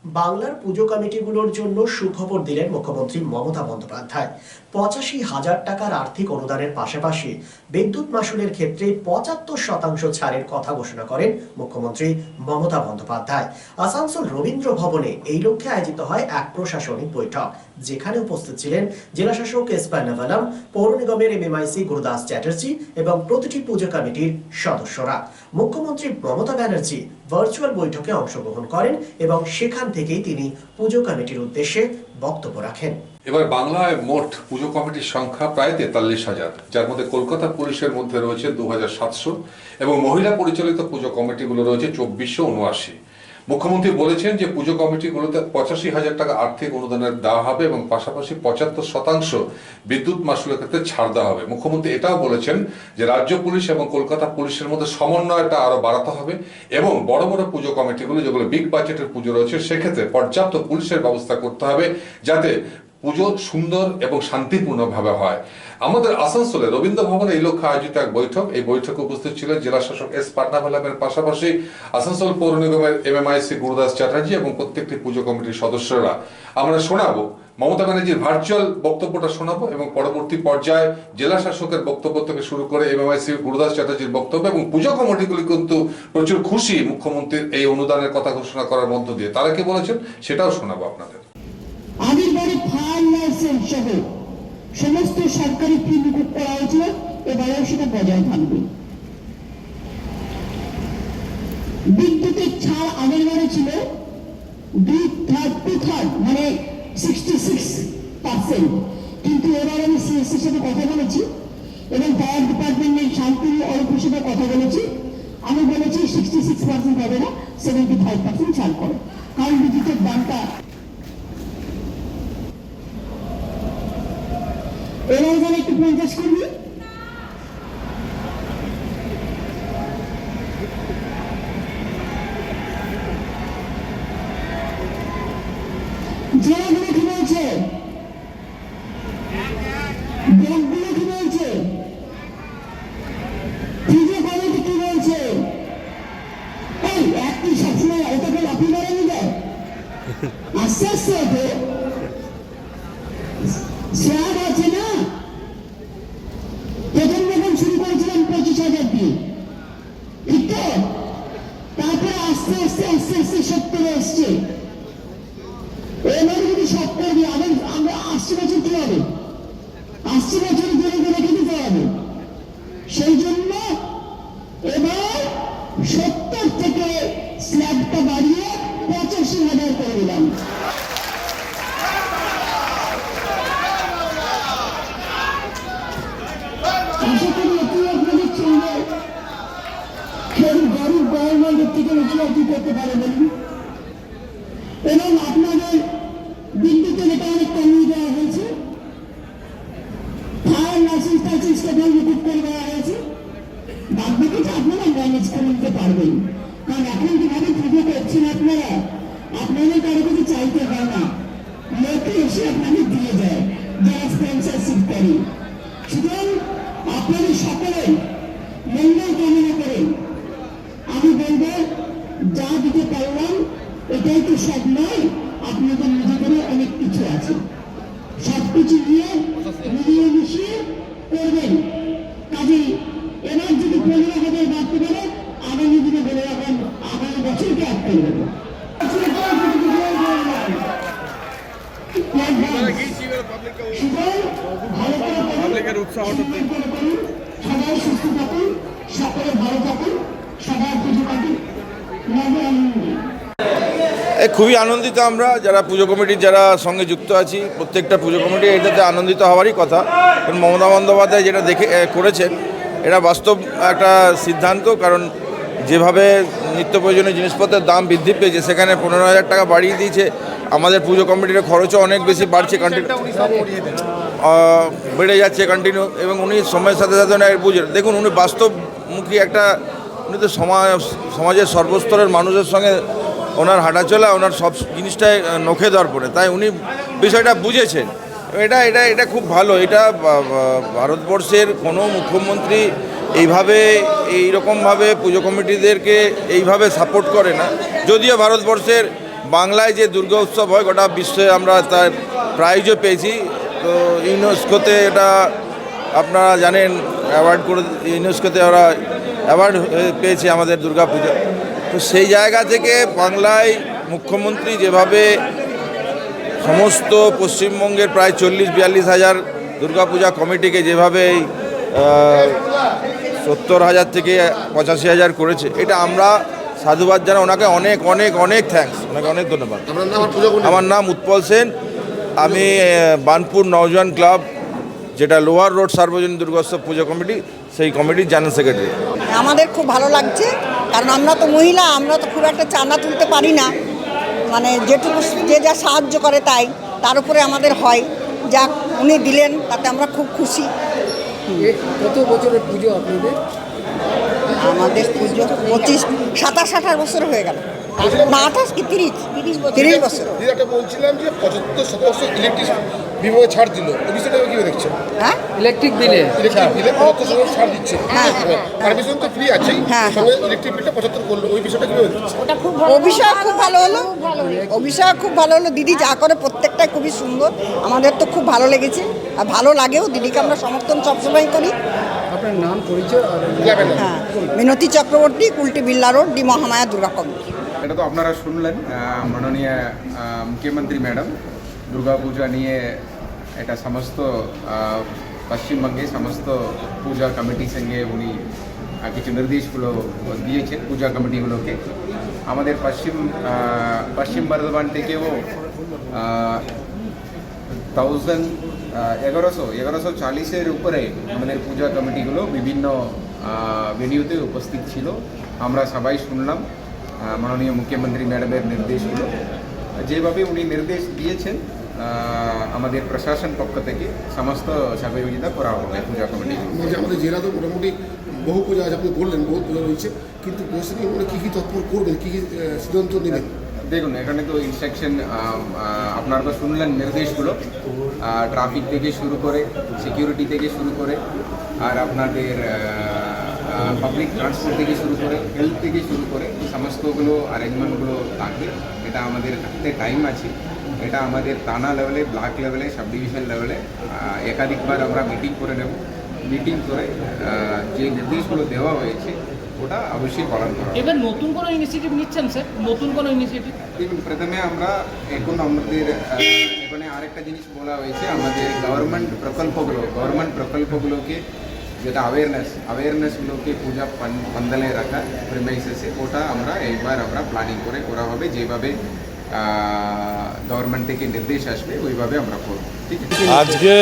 বাংলার পুজো কমিটিগুলোর জন্য সুখবর দিলেন মুখ্যমন্ত্রী মমতা বন্দ্যোপাধ্যায়। ৮৫,০০০ টাকার আর্থিক অনুদানের পাশাপাশি বিদ্যুৎ মাশুলের ক্ষেত্রে ৭৫% ছাড়ের কথা ঘোষণা করেন মুখ্যমন্ত্রী মমতা বন্দ্যোপাধ্যায়। আসানসোল রবীন্দ্র ভবনে এই লক্ষ্যে আয়োজিত হয় এক প্রশাসনিক বৈঠক, যেখানে উপস্থিত ছিলেন জেলাশাসক এস পান্নাভালাম, পৌর নিগমের এমএমআইসি গুরুদাস চ্যাটার্জি এবং প্রতিটি পুজো কমিটির সদস্যরা। মুখ্যমন্ত্রী মমতা ব্যানার্জি ভার্চুয়াল বৈঠকে অংশগ্রহণ করেন এবং সেখান থেকেই তিনি পুজো কমিটির উদ্দেশ্যে বক্তব্য রাখেন। এবার বাংলায় মোট পুজো কমিটির সংখ্যা প্রায় ৪৩,০০০, যার মধ্যে কলকাতা পুলিশের মধ্যে রয়েছে ২,৭০০ এবং মহিলা পরিচালিত পুজো কমিটিগুলো রয়েছে ২৪৭৯। মুখ্যমন্ত্রী বলেছেন যে পুজো কমিটিগুলোতে ৮৫,০০০ টাকা আর্থিক অনুদানের দেওয়া হবে এবং পাশাপাশি ৭৫% বিদ্যুৎ মাশুলের ক্ষেত্রে ছাড় দেওয়া হবে। মুখ্যমন্ত্রী এটাও বলেছেন যে রাজ্য পুলিশ এবং কলকাতা পুলিশের মধ্যে সমন্বয়টা আরো বাড়াতে হবে এবং বড় বড় পুজো কমিটিগুলো যেগুলো বিগ বাজেটের পুজো রয়েছে সেক্ষেত্রে পর্যাপ্ত পুলিশের ব্যবস্থা করতে হবে যাতে পুজো সুন্দর এবং শান্তিপূর্ণভাবে হয়। আমাদের আসানসোলে রবীন্দ্র ভবনে এই লক্ষ্যে আয়োজিত এক বৈঠক, এই বৈঠকে উপস্থিত ছিলেন জেলা শাসক এস পান্নাভালামের পাশাপাশি আসানসোল পৌর নিগমের এমএমআইসি গুরুদাস চ্যাটার্জি এবং প্রত্যেকটি পুজো কমিটির সদস্যরা। আমরা শোনাবো মমতা ব্যানার্জির ভার্চুয়াল বক্তব্যটা শোনাবো এবং পরবর্তী পর্যায়ে জেলা শাসকের বক্তব্য থেকে শুরু করে এমএমআইসি গুরুদাস চ্যাটার্জির বক্তব্য এবং পুজো কমিটিগুলি কিন্তু প্রচুর খুশি মুখ্যমন্ত্রীর এই অনুদানের কথা ঘোষণা করার মধ্য দিয়ে। তারা কি বলেছেন সেটাও শোনাবো আপনাদের। আগের বারে ফায়ার লাইসেন্স সহ সমস্ত সরকারি ফি মুকুব করা হয়েছিল, এবারেও সেটা বজায় থাকবে। বিদ্যুতের ছাড় আগের বারে ছিল 2/3 মানে 66%, কিন্তু এবার আমি সিএসসির সাথে কথা বলেছি এবং ফায়ার ডিপার্টমেন্টের শান্তিনী অরূপের সাথে কথা বলেছি। আমি বলেছি 66% হবে না, 75% ছাড় করে, কারণ বিদ্যুতের দামটা এবার যেন একটু 50 করবি। জেলাগুলো কি বলছে, ব্যাংকগুলো কি বলছে, পুজো কমিটি কি বলছে? এই একটি সবসময় ওটাকে লাফি বাড়ানো যায়, আস্তে আস্তে ওঠে স্ল্যাব আছে না। প্রথম যখন শুরু করেছিলাম 25,000 দিয়ে, ঠিক তো? তারপরে আস্তে আস্তে আস্তে আস্তে 70 এসছে। এবার যদি 70 দিয়ে আমরা 80 বছর কি হবে? 80 বছর ধরে রেখে দিতে হবে। সেই জন্য এবার 70 থেকে স্ল্যাবটা বাড়িয়ে 85,000 করে দিলাম। আশা করি এটি আপনাদের সঙ্গে কেউ গরিব গভর্নমেন্টের থেকে উপলব্ধি করতে পারে বলুন। এবং আপনাদের বিদ্যুতের এটা অনেক কমিয়ে দেওয়া হয়েছে, ফায়ার লাইসেন্স টাইসেন্সটা মুকুব করে দেওয়া হয়েছে। বাদবাকিটা আপনারা ম্যানেজ করে নিতে পারবেন, কারণ এখন যেভাবে পুজো করছেন আপনারা, আপনাদের কারো কাছে চাইতে হয় না, লোকে এসে আপনাদের দিয়ে যায় যারা স্পন্সরশিপ করে। সুতরাং আপনাদের সকলে মঙ্গল কামনা করে আমি বলবো, যা দিতে পারলাম এটাই তো সব নয়, আপনাদের নিজেদেরও অনেক কিছু আছে, সবকিছু নিয়ে মিলিয়ে মিশিয়ে করবেন। কাজেই এবার যদি 15,000 বাড়তে পারে, আগামী দিনে বলে রাখেন আগামী বছরকে এক করে দেবো। সবাই সুস্থ থাকুন, সকলে ভালো থাকুন, সবার পুজো কাটুন। খুবই আনন্দিত আমরা যারা পুজো কমিটির যারা সঙ্গে যুক্ত আছি, প্রত্যেকটা পুজো কমিটি এটাতে আনন্দিত হওয়ারই কথা। কারণ মমতা বন্দ্যোপাধ্যায় যেটা করেছেন এটা বাস্তব একটা সিদ্ধান্ত। কারণ যেভাবে নিত্য প্রয়োজনীয় জিনিসপত্রের দাম বৃদ্ধি পেয়েছে, সেখানে 15,000 টাকা বাড়িয়ে দিয়েছে। আমাদের পুজো কমিটির খরচও অনেক বেশি বাড়ছে, বেড়ে যাচ্ছে কন্টিনিউ, এবং উনি সময়ের সাথে সাথে বুঝেন। দেখুন, উনি বাস্তবমুখী উনি তো সমাজের সর্বস্তরের মানুষের সঙ্গে ওনার হাঁটাচলা, ওনার সব জিনিসটাই নখে দর্পণে, তাই উনি বিষয়টা বুঝেছেন। এটা খুব ভালো। এটা ভারতবর্ষের কোনো মুখ্যমন্ত্রী এইরকমভাবে পুজো কমিটিদেরকে এইভাবে সাপোর্ট করে না। যদিও ভারতবর্ষের বাংলায় যে দুর্গা উৎসব হয় গোটা বিশ্বে আমরা তার প্রাইজও পেয়েছি। তো ইউনেস্কোতে এটা আপনারা জানেন অ্যাওয়ার্ড করে, ইউনেস্কোতে ওরা অ্যাওয়ার্ড পেয়েছে আমাদের দুর্গা পূজা। তো সেই জায়গা থেকে বাংলায় মুখ্যমন্ত্রী যেভাবে সমস্ত পশ্চিমবঙ্গের প্রায় 40-42 হাজার দুর্গাপূজা কমিটিকে যেভাবে 70,000 থেকে 85,000 করেছে, এটা আমরা সাধুবাদ জানাই ওনাকে। অনেক অনেক অনেক থ্যাঙ্কস, ওনাকে অনেক ধন্যবাদ। আমার নাম উৎপল সেন, আমি বানপুর নওজোয়ান ক্লাব, যেটা লোয়ার রোড সার্বজনীন দুর্গোৎসব পুজো কমিটি, সেই কমিটির জেনারেল সেক্রেটারি। আমাদের খুব ভালো লাগছে, কারণ আমরা তো মহিলা, আমরা তো খুব একটা চাঁদা তুলতে পারি না, মানে যেটুকু যে যা সাহায্য করে তাই, তার উপরে আমাদের হয়। যা উনি দিলেন তাতে আমরা খুব খুশি। কত বছরের পুজো আপনাদের? আমাদের পুজো 27-28 বছর হয়ে গেল, না 28 কি 30 বছর। একটা বলছিলাম যে 75% ইলেকট্রিক বিভাগে ছাড় দিল, এই বিষয়টা কিভাবে দেখছেন? হ্যাঁ, ইলেকট্রিক বিলে ইলেকট্রিক বিলে 75% ছাড় দিচ্ছে, হ্যাঁ। পারমিশন তো ফ্রি আছেই, হ্যাঁ। সঙ্গে ইলেকট্রিক বিলটা 75 করলো, ওই বিষয়টা কিভাবে দেখছেন? অভিষেক খুব ভালো হলো, অভিষেক খুব ভালো হলো। দিদি যা করে প্রত্যেকটাই খুবই সুন্দর, আমাদের তো খুব ভালো লেগেছে আর ভালো লাগেও। দিদিকে আমরা সমর্থন সবসময় করি। আপনার নাম, পরিচয় আর হ্যাঁ, মিনতি চক্রবর্তী, কুলটি বিল্লা road, D Mahamaya Durga committee. এটা তো আপনারা শুনলেন মাননীয় মুখ্যমন্ত্রী ম্যাডাম দুর্গা পূজা নিয়ে এটা সমস্ত পশ্চিমবঙ্গে সমস্ত পূজা কমিটির সঙ্গে উনি কিছু নির্দেশগুলো দিয়েছেন পূজা কমিটিগুলোকে। আমাদের পশ্চিম বর্ধমান থেকেও 1140-এর উপরে আমাদের পূজা কমিটিগুলো বিভিন্ন ভেন্যুতে উপস্থিত ছিল। আমরা সবাই শুনলাম মাননীয় মুখ্যমন্ত্রী ম্যাডামের নির্দেশগুলো, যেভাবে উনি নির্দেশ দিয়েছেন আমাদের প্রশাসন পক্ষ থেকে সমস্ত সহযোগিতা করা হবে পূজা কমিটি। আমাদের জেলা তো মোটামুটি বহু পূজা আছে, আপনি বললেন বহু পূজা রয়েছে, কিন্তু প্রশাসনিক কী কী তৎপর করবেন, কী কী সিদ্ধান্ত নেবেন? দেখুন, এখানে তো ইনস্ট্রাকশন আপনারা তো শুনলেন নির্দেশগুলো, ট্রাফিক থেকে শুরু করে, সিকিউরিটি থেকে শুরু করে, আর আপনাদের পাবলিক ট্রান্সপোর্ট থেকে শুরু করে, হেলথ থেকে শুরু করে সমস্তগুলো অ্যারেঞ্জমেন্টগুলো থাকবে। এটা আমাদের হাতে টাইম আছে, এটা আমাদের থানা লেভেলে, ব্লক লেভেলে, সাব ডিভিশন লেভেলে একাধিকবার আমরা মিটিং করে নেব। মিটিং করে যে নির্দেশগুলো দেওয়া হয়েছে ওটা অবশ্যই পালন করা। এবার নতুন কোনো ইনিশিয়েটিভ নিচ্ছেন স্যার? নতুন কোনো ইনিশিয়েটিভ? দেখুন, প্রথমে আমরা এখন আমাদের এখানে আরেকটা জিনিস বলা হয়েছে, আমাদের গভর্নমেন্ট প্রকল্পগুলোকে যেটা অ্যাওয়ারনেসগুলোকে পূজা পান্ডালে রাখা প্রিমাইসেসে, ওটা আমরা প্ল্যানিং করে করা হবে। যেভাবে গভর্নমেন্ট থেকে নির্দেশ আসবে ওইভাবে আমরা করব। ঠিক আছে। আজকে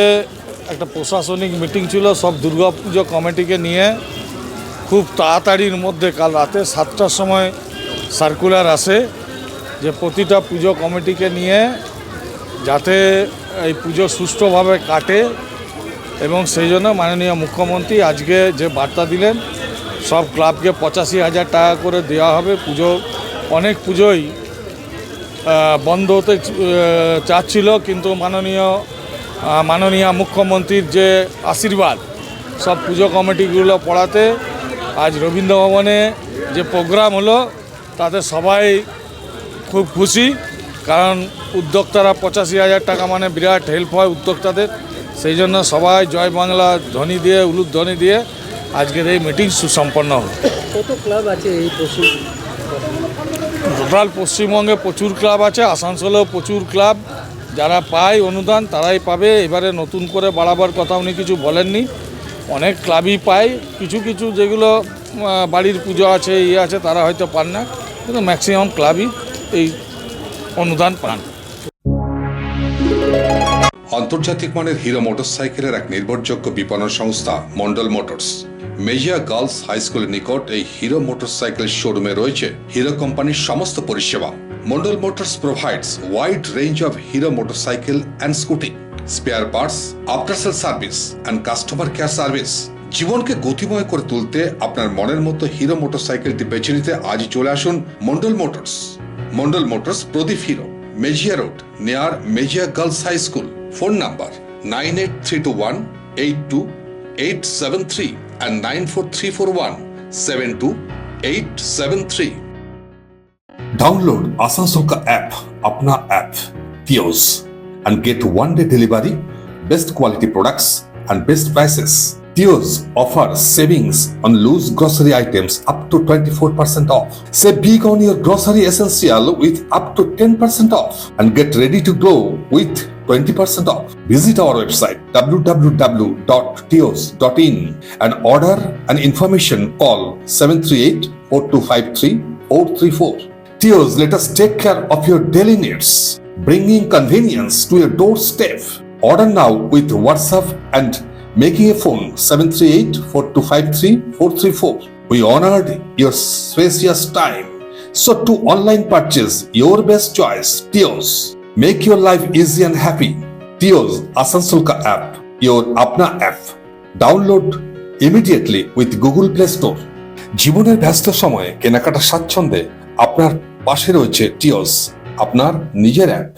একটা প্রশাসনিক মিটিং ছিল সব দুর্গাপুজো কমিটিকে নিয়ে। খুব তাড়াতাড়ির মধ্যে কাল রাতে 7টার সময় সার্কুলার আসে যে প্রতিটা পুজো কমিটিকে নিয়ে যাতে এই পুজো সুষ্ঠুভাবে কাটে, এবং সেই জন্য মাননীয় মুখ্যমন্ত্রী আজকে যে বার্তা দিলেন সব ক্লাবকে 85,000 টাকা করে দেওয়া হবে। অনেক পুজোই বন্ধ হতে চাচ্ছিল, কিন্তু মাননীয় মুখ্যমন্ত্রীর যে আশীর্বাদ সব পুজো কমিটিগুলো পড়াতে আজ রবীন্দ্র ভবনে যে প্রোগ্রাম হলো তাতে সবাই খুব খুশি, কারণ উদ্যোক্তারা 85,000 টাকা মানে বিরাট হেল্প হয় উদ্যোক্তাদের। সেই জন্য সবাই জয় বাংলা ধ্বনি দিয়ে, উলুধ্বনি দিয়ে আজকের এই মিটিং সুসম্পন্ন হলো। কত ক্লাব আছে এই টোটাল পশ্চিমবঙ্গে প্রচুর ক্লাব আছে, আসানসোলেও প্রচুর ক্লাব। যারা পায় অনুদান তারাই পাবে। এবারে নতুন করে বাড়াবার কথা উনি কিছু বলেননি, অনেক ক্লাবই পায়। কিছু কিছু যেগুলো বাড়ির পুজো আছে, আছে, তারা হয়তো পান না, কিন্তু ম্যাক্সিমাম ক্লাবই এই অনুদান পান। আন্তর্জাতিক মানের হিরো মোটরসাইকেলের এক নির্ভরযোগ্য বিপণন সংস্থা Mondal Motors Mejia girls high স্কুলের নিকট এই হিরো মোটরসাইকেল শোরুমে রয়েছে হিরো কোম্পানির সমস্ত পরিষেবা। Mondal motors provides wide range of Hero motorcycle and scooty, spare parts, after sale service and customer care service। জীবনকে গতিময় করে তুলতে আপনার মনের মতো হিরো মোটরসাইকেলটি বেছে নিতে আজই চলে আসুন Mondal Motors. Mondal Motors, Pradip Hero, Mejia road, near Mejia girls high school. Phone number 9832182873 and 94341728873। Download Asansol ka app, Apna app, Tios, and get one-day delivery, best quality products, and best prices. Tios offers savings on loose grocery items up to 24% off. Save big on your grocery essential with up to 10% off, and get ready to glow with 20% off. Visit our website www.tios.in and order and information call 738-4253-434. Tios, let us take care of your daily needs, bringing convenience to your doorstep. Order now with WhatsApp and making a phone 738-4253-434. We honored your spacious time. So to online purchase your best choice, Tios. Make your life easy and happy. Tios Asansol ka app, your Apna app. Download immediately with Google Play Store. জীবনের ব্যস্ত সময়ে কেনাকাটা স্বাচ্ছন্দ্যে আপনার পাশে রয়েছে টিওস, আপনার নিজের অ্যাপ।